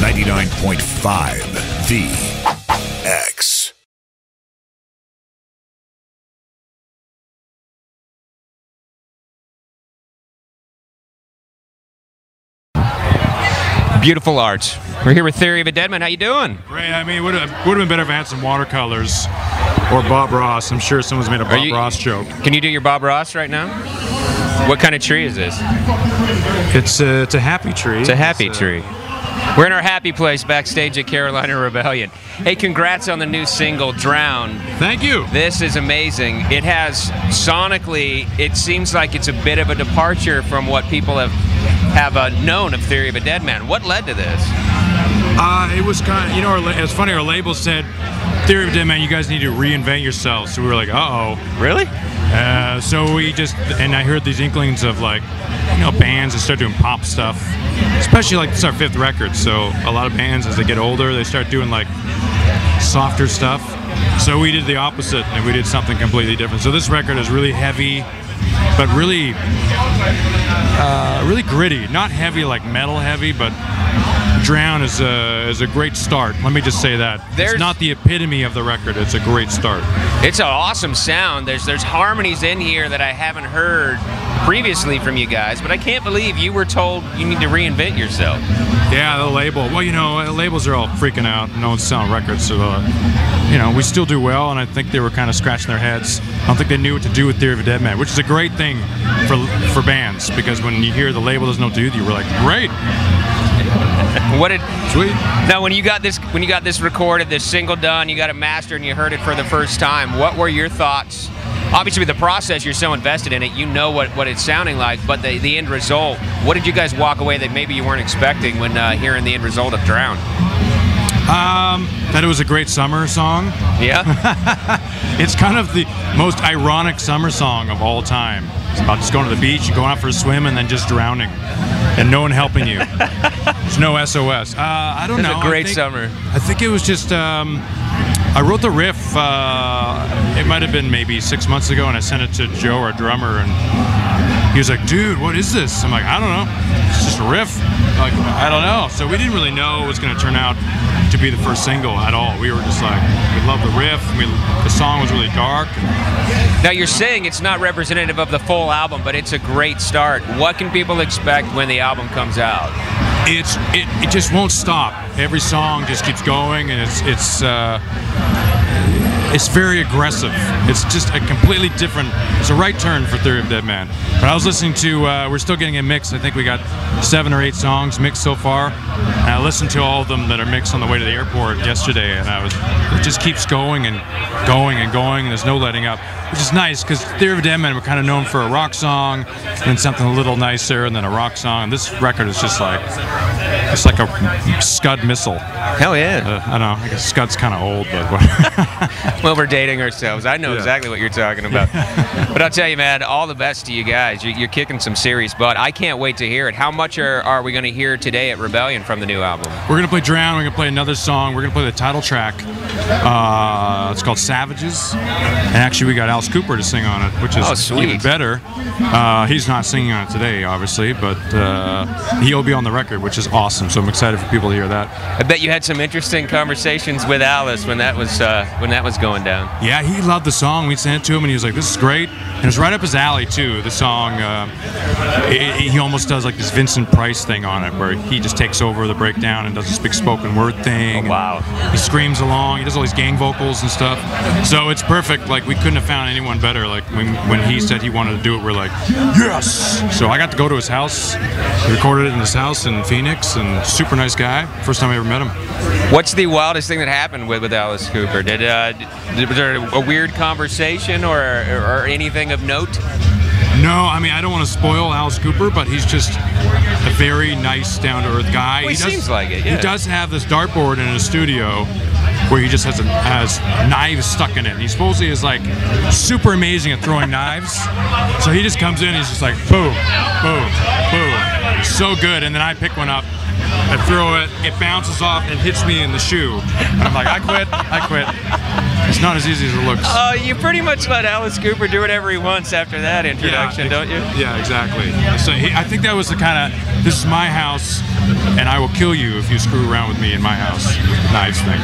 99.5 The X. Beautiful art. We're here with Theory of a Deadman. How you doing? Great. I mean, it would have been better if I had some watercolors or Bob Ross. I'm sure someone's made a Bob Ross joke. Can you do your Bob Ross right now? What kind of tree is this? It's a happy tree. It's a happy tree. We're in our happy place backstage at Carolina Rebellion. Hey, congrats on the new single, Drown. Thank you. This is amazing. It has, sonically, it seems like it's a bit of a departure from what people have known of Theory of a Deadman. What led to this? It was kind of, you know, it's funny, our label said, Theory of a Deadman, you guys need to reinvent yourselves. So we were like, uh-oh. Really? So we just, and I heard these inklings of like, you know, bands that start doing pop stuff, especially like this is our 5th record. So a lot of bands, as they get older, they start doing like softer stuff. So we did the opposite, and we did something completely different. So this record is really heavy, but really, really gritty. Not heavy like metal heavy, but Drown is a great start. Let me just say that. It's not the epitome of the record. It's a great start. It's an awesome sound. There's harmonies in here that I haven't heard previously from you guys, but I can't believe you were told you need to reinvent yourself. Yeah, the label. Well, you know, labels are all freaking out. No one's selling records, so you know, we still do well, and I think they were kind of scratching their heads. I don't think they knew what to do with Theory of a Deadman, which is a great thing for bands, because when you hear the label doesn't know what to do, you were like, great. Sweet. Now, when you got this recorded, this single done, you got it mastered, and you heard it for the first time, what were your thoughts? Obviously, with the process, you're so invested in it, you know what it's sounding like, but the end result, what did you guys walk away that maybe you weren't expecting when hearing the end result of Drown? That it was a great summer song. Yeah? It's kind of the most ironic summer song of all time. It's about just going to the beach, going out for a swim, and then just drowning. And no one helping you. There's no SOS. I don't know. It's a great summer. I think it was just, I wrote the riff, it might have been maybe 6 months ago, and I sent it to Joe, our drummer, and he was like, dude, what is this? I'm like, I don't know. It's just a riff. Like, I don't know. So we didn't really know it was going to turn out to be the first single at all. We were just like, we loved the riff. The song was really dark. Now, you're saying it's not representative of the full album, but it's a great start. What can people expect when the album comes out? It just won't stop. Every song just keeps going, and it's very aggressive. It's just a completely different. It's a right turn for Theory of a Deadman. But I was listening to. We're still getting it mixed. I think we got 7 or 8 songs mixed so far. And I listened to all of them that are mixed on the way to the airport yesterday, and it just keeps going and going and going. And there's no letting up, which is nice because Theory of a Deadman, we're kind of known for a rock song, and then something a little nicer, and then a rock song. And this record is just like it's like a Scud missile. Hell yeah! I don't know. I guess Scud's kind of old, but. Well, we're dating ourselves. I know exactly what you're talking about. But I'll tell you, man, all the best to you guys. You're kicking some serious butt. I can't wait to hear it. How much are we going to hear today at Rebellion from the new album? We're going to play Drown. We're going to play another song. We're going to play the title track. It's called Savages. And actually, we got Alice Cooper to sing on it, which is even better. He's not singing on it today, obviously, but he'll be on the record, which is awesome. So I'm excited for people to hear that. I bet you had some interesting conversations with Alice when that was going down. Yeah, he loved the song. We sent it to him, and he was like, this is great. And it was right up his alley, too. The song, he almost does like this Vincent Price thing on it, where he just takes over the breakdown and does this big spoken word thing. Oh, wow. He screams along. He does all these gang vocals and stuff. So it's perfect. Like, we couldn't have found anyone better. Like, when he said he wanted to do it, we're like, yes! So I got to go to his house. We recorded it in his house in Phoenix, and super nice guy. First time I ever met him. What's the wildest thing that happened with Alice Cooper? Was there a weird conversation or anything of note? No, I mean, I don't want to spoil Alice Cooper, but he's just a very nice, down-to-earth guy. Well, he seems like it, yeah. He does have this dartboard in his studio where he just has knives stuck in it. And he supposedly is like super amazing at throwing knives. So he just comes in and he's just like, boom, boom, boom. So good. And then I pick one up, I throw it, it bounces off and hits me in the shoe. And I'm like, I quit. It's not as easy as it looks. You pretty much let Alice Cooper do whatever he wants after that introduction, don't you? Yeah, exactly. So I think that was the kind of, this is my house, and I will kill you if you screw around with me in my house knives thing.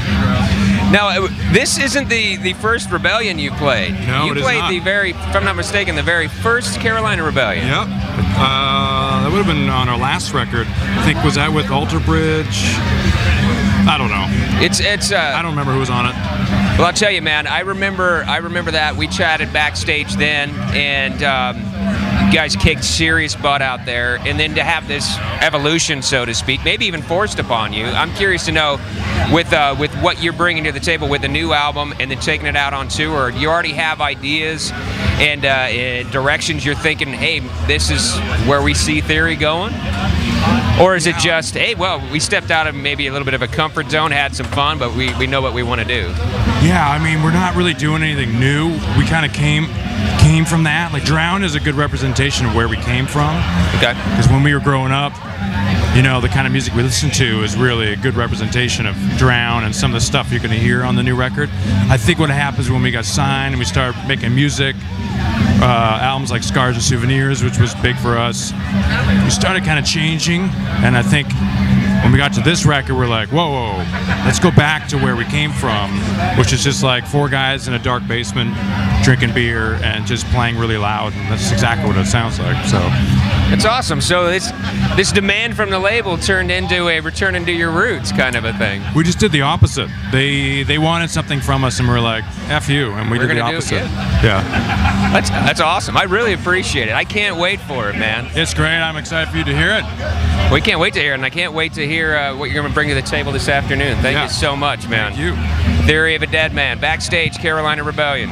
Now, this isn't the first Rebellion you played. No, you it is played not. if I'm not mistaken, the very first Carolina Rebellion. Yep. That would have been on our last record. I think, was that with Alter Bridge? I don't know. I don't remember who was on it. Well, I'll tell you, man. I remember that we chatted backstage then, and you guys kicked serious butt out there. And then to have this evolution, so to speak, maybe even forced upon you. I'm curious to know, with what you're bringing to the table with the new album, and then taking it out on tour. You already have ideas and directions you're thinking, hey, this is where we see Theory going? Or is it just, hey, well, we stepped out of maybe a little bit of a comfort zone, had some fun, but we know what we want to do? Yeah, I mean, we're not really doing anything new. We kind of came from that. Like, Drown is a good representation of where we came from. Okay. Because when we were growing up, you know, the kind of music we listen to is really a good representation of Drown and some of the stuff you're going to hear on the new record. I think what happens when we got signed and we started making music, albums like Scars and Souvenirs, which was big for us, we started kind of changing, and I think when we got to this record, we're like, whoa, let's go back to where we came from, which is just like four guys in a dark basement drinking beer and just playing really loud, and that's exactly what it sounds like. So it's awesome. So this demand from the label turned into a returning to your roots kind of a thing. We just did the opposite. They wanted something from us, and we're like, F you, and we did the opposite. Yeah. That's awesome. I really appreciate it. I can't wait for it, man. It's great. I'm excited for you to hear it. We can't wait to hear it, and I can't wait to hear what you're going to bring to the table this afternoon. Thank you so much, man. Thank you. Theory of a Deadman, backstage, Carolina Rebellion.